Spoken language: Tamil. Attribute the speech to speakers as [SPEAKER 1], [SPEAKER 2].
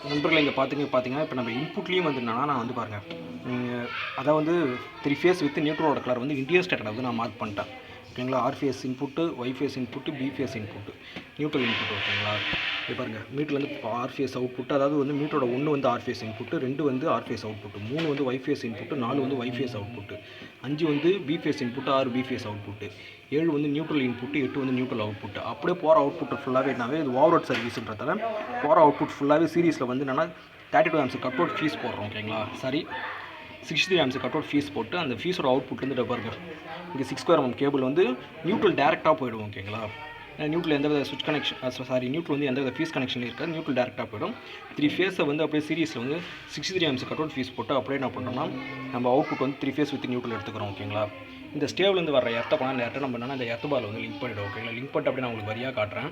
[SPEAKER 1] நண்பர்களே இங்கே பார்த்தீங்கன்னா இப்போ நம்ம இன்புட்லேயும் வந்து என்னன்னா நான் வந்து பாருங்கள் அதான் வந்து 3 ஃபேஸ் வித் நியூட்ரலோட கலர் வந்து இந்தியன் ஸ்டேட்டட் வந்து நான் மார்க் பண்ணிட்டேன் ஓகேங்களா. R phase input, Y phase input, B phase input, neutral input ஓகேங்களா. இப்போ பாருங்கள் மீட்டர்லேருந்து ஆர் ஃபேஸ் அவுட்புட், அதாவது வந்து மீட்டரோட 1 வந்து ஆர் ஃபேஸ் இன்புட்டு, 2 வந்து ஆர் ஃபேஸ் அவுட்புட்டு, 3 வந்து ஒய் ஃபேஸ் இன்புட்டு, 4 வந்து ஒய் ஃபேஸ் அவுட்புட்டு, 5 வந்து B phase input, 6 B phase output, 7 வந்து நியூட்ரல் இன்புட்டு, 8 வந்து நியூட்ரல் அவுட்புட்டு. அப்படியே போகிற அவுட்புட் ஃபுல்லாகவே என்னவே இது ஓவர்ஹெட் சர்வீஸ்ன்றதால போகிற அவுட்புட் ஃபுல்லாகவே சீரிஸில் வந்து என்னென்னா 32 ஆம்ஸ் கட் அவுட் ஃபீஸ் போடுறோம் ஓகேங்களா. Sorry 63 amps cut out fuse போட்டு அந்த ஃபீஸோட அவுட்புட்லேருந்து பாருங்க இங்கே 6 ஸ்கொயர் mm கேபிள் வந்து நியூட்ரல் டேரெக்டாக போய்டும் ஓகேங்களா. நியூட்ரல் எந்தவித சுவிட்ச் கனெக்ஷன் நியூட்ரல் வந்து எந்தவித ஃபீஸ் கனெக்ஷன் இருக்காது, நியூட்ரல் டேரெக்டாக போய்டும். 3 ஃபேஸை வந்து அப்படியே சீரிஸில் வந்து 63 ஆம்ஸ் கட் அவுட் ஃபீஸ் போட்டு அப்படியே என்ன பண்ணுறோம்னா நம்ம அவுட்புட் வந்து 3 ஃபேஸ் வித் நியூட்ரல் எடுத்துக்கிறோம் ஓகேங்களா. இந்த ஸ்டேவ்லேருந்து வர எர்த்த பணம் இந்த எர்த்தை நம்ம என்னன்னா இந்த எர்த்த பால் வந்து லிங்க் பண்ணிவிடும் ஓகேங்களா. லிங்க் பண்ணிட்டு அப்படியே நான் உங்களுக்கு வரியாக காட்டுறேன்.